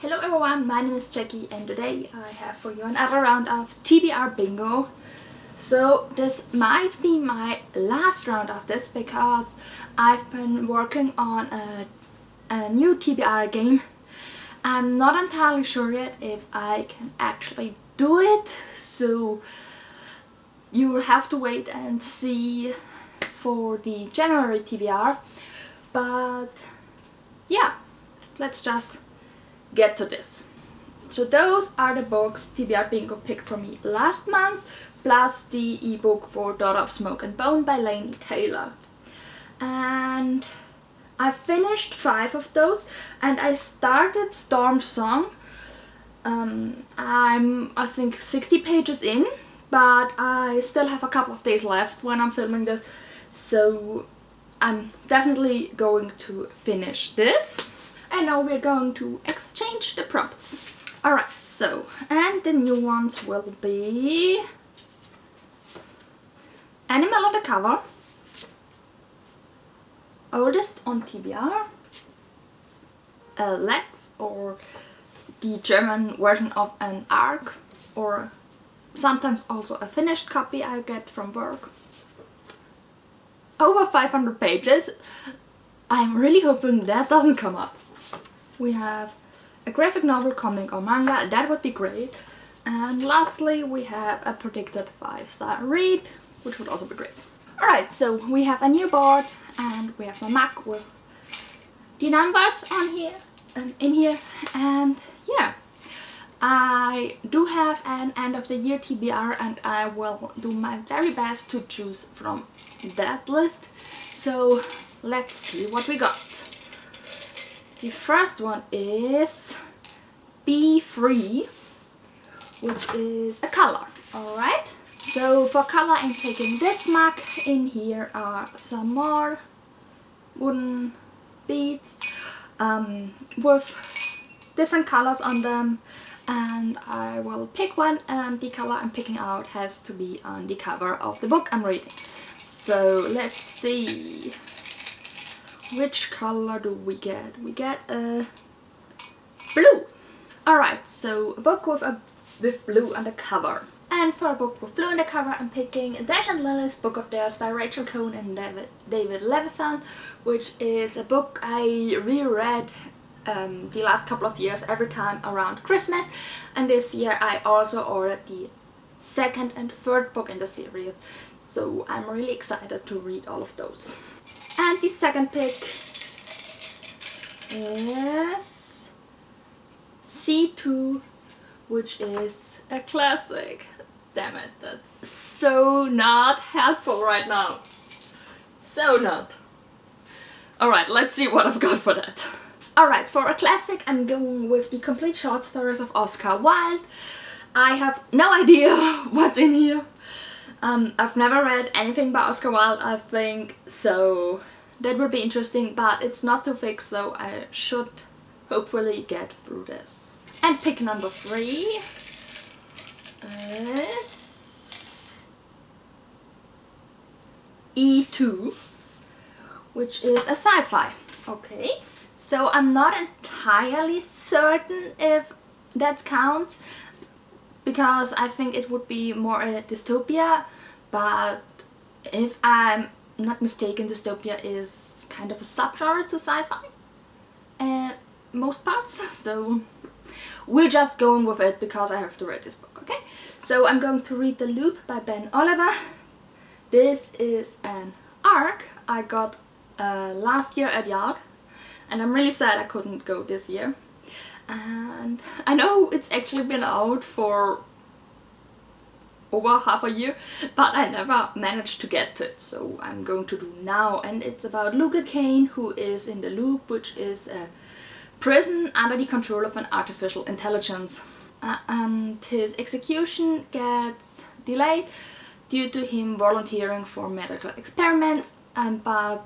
Hello everyone, my name is Jackie and today I have for you another round of TBR Bingo. So this might be my last round of this because I've been working on a new TBR game. I'm not entirely sure yet if I can actually do it, so you will have to wait and see for the January TBR. But yeah, let's just get to this. So those are the books TBR Bingo picked for me last month, plus the ebook for Daughter of Smoke and Bone by Laini Taylor. And I finished 5 of those and I started Storm Song. I'm I think 60 pages in, but I still have a couple of days left when I'm filming this, so I'm definitely going to finish this. And now we're going to exchange the prompts. Alright, so, and the new ones will be Animal on the cover, Oldest on TBR, Lex, or the German version of an ARC, or sometimes also a finished copy I get from work. Over 500 pages. I'm really hoping that doesn't come up. We have a graphic novel, comic or manga, that would be great. And lastly we have a predicted 5-star read, which would also be great. Alright, so we have a new board and we have a map with the numbers on here and in here, and yeah. I do have an end of the year TBR and I will do my very best to choose from that list. So let's see what we got. The first one is Be Free, which is a color. Alright, so for color I'm taking this mug. In here are some more wooden beads with different colors on them, and I will pick one, and the color I'm picking out has to be on the cover of the book I'm reading. So let's see. Which color do we get? We get a blue. Alright, so a book with blue on the cover. And for a book with blue on the cover, I'm picking Dash and Lily's Book of Theirs by Rachel Cohn and David Levithan, which is a book I reread the last couple of years every time around Christmas. And this year I also ordered the second and third book in the series. So I'm really excited to read all of those. And the second pick is C2, which is a classic. Damn it, that's so not helpful right now. So not. Alright, let's see what I've got for that. Alright, for a classic I'm going with the complete short stories of Oscar Wilde. I have no idea what's in here. I've never read anything by Oscar Wilde, I think, so that would be interesting, but it's not too thick, so I should hopefully get through this. And pick number 3 is E2, which is a sci-fi. Okay, so I'm not entirely certain if that counts, because I think it would be more a dystopia, but if I'm not mistaken, dystopia is kind of a subgenre to sci-fi most parts, so we're just going with it because I have to read this book, okay? So I'm going to read The Loop by Ben Oliver. This is an ARC I got last year at Yard, and I'm really sad I couldn't go this year. And I know it's actually been out for over half a year, but I never managed to get to it, so I'm going to do now. And it's about Luca Kane, who is in the Loop, which is a prison under the control of an artificial intelligence. And his execution gets delayed due to him volunteering for medical experiments, but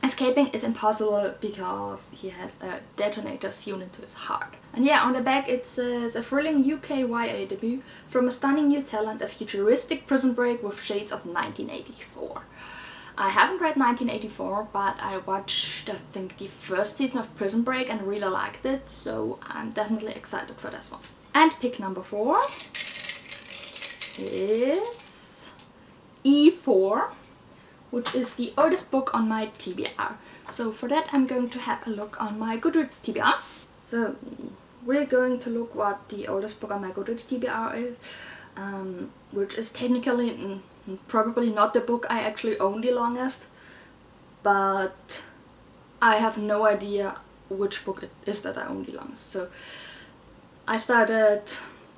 escaping is impossible because he has a detonator sewn into his heart. And yeah, on the back it says, a thrilling UK YA debut from a stunning new talent, a futuristic prison break with shades of 1984. I haven't read 1984, but I watched, I think, the first season of Prison Break and really liked it, so I'm definitely excited for this one. And pick number 4 is E4, which is the oldest book on my TBR. So for that I'm going to have a look on my Goodreads TBR. So we're going to look what the oldest book on my Goodreads TBR is, which is technically probably not the book I actually own the longest, but I have no idea which book it is that I own the longest. So I started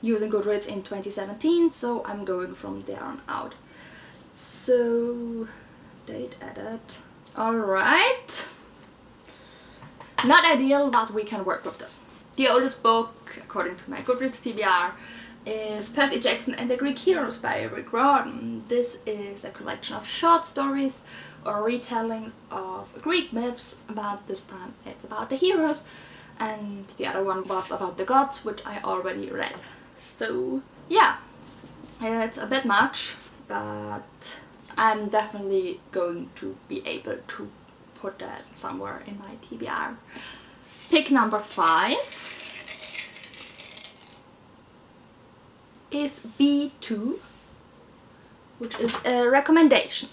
using Goodreads in 2017, so I'm going from there on out. So date added. Alright. Not ideal, but we can work with this. The oldest book, according to my Goodreads TBR, is Percy Jackson and the Greek Heroes by Rick Riordan. This is a collection of short stories or retellings of Greek myths, but this time it's about the heroes, and the other one was about the gods, which I already read. So yeah, it's a bit much, but I'm definitely going to be able to put that somewhere in my TBR. Pick number 5 is B2, which is a recommendation.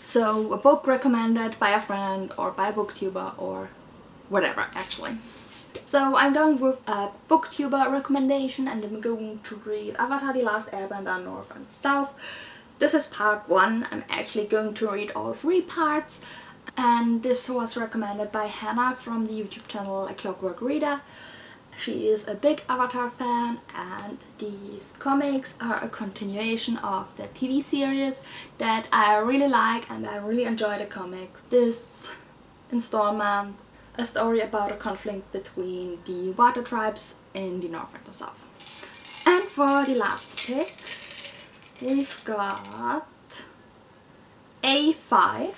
So a book recommended by a friend or by a booktuber or whatever actually. So I'm going with a booktuber recommendation, and I'm going to read Avatar: The Last Airbender North and South. This is part 1. I'm actually going to read all 3 parts, and this was recommended by Hannah from the YouTube channel A Clockwork Reader. She is a big Avatar fan, and these comics are a continuation of the TV series that I really like, and I really enjoy the comics. This installment, a story about a conflict between the water tribes in the north and the south. And for the last pick, we've got A5,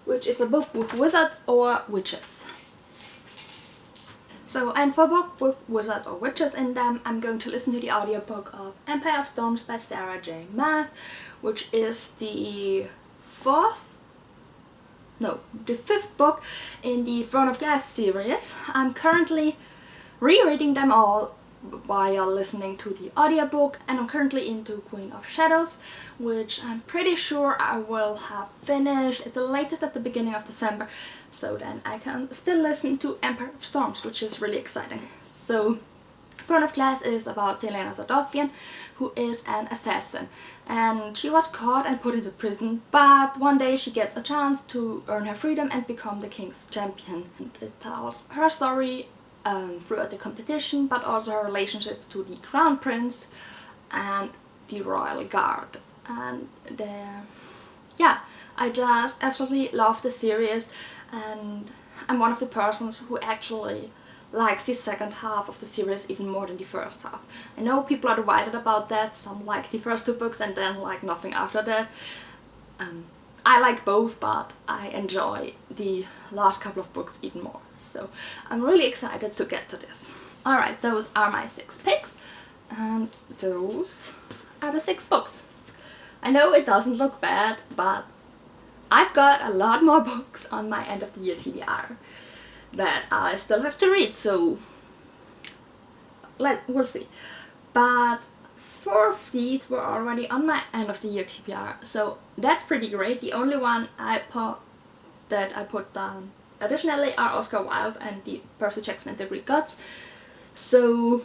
which is a book with wizards or witches. So, and for a book with wizards or witches in them, I'm going to listen to the audiobook of Empire of Storms by Sarah J. Maas, which is the 5th book in the Throne of Glass series. I'm currently rereading them all while listening to the audiobook, and I'm currently into Queen of Shadows, which I'm pretty sure I will have finished at the latest at the beginning of December, so then I can still listen to Empire of Storms, which is really exciting. So Throne of Glass is about Selena Zadorfian, who is an assassin, and she was caught and put into prison, but one day she gets a chance to earn her freedom and become the king's champion. And it tells her story throughout the competition, but also her relationships to the crown prince and the royal guard. And yeah, I just absolutely love the series, and I'm one of the persons who actually likes the second half of the series even more than the first half. I know people are divided about that. Some like the first 2 books and then like nothing after that. I like both, but I enjoy the last couple of books even more. So I'm really excited to get to this. Alright, those are my 6 picks, and those are the 6 books. I know it doesn't look bad, but I've got a lot more books on my end of the year TBR that I still have to read, so we'll see. But 4 of these were already on my end of the year TBR, so that's pretty great. The only one I put down additionally are Oscar Wilde and the Percy Jackson and the Greek Gods. So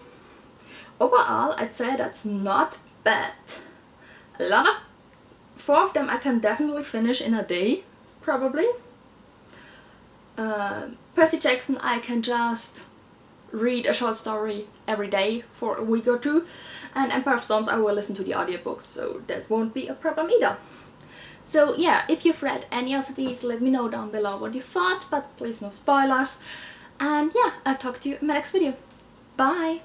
overall I'd say that's not bad. 4 of them I can definitely finish in a day, probably. Percy Jackson I can just read a short story every day for a week or 2, and Empire of Storms I will listen to the audiobook, so that won't be a problem either. So yeah, if you've read any of these, let me know down below what you thought, but please no spoilers. And yeah, I'll talk to you in my next video. Bye!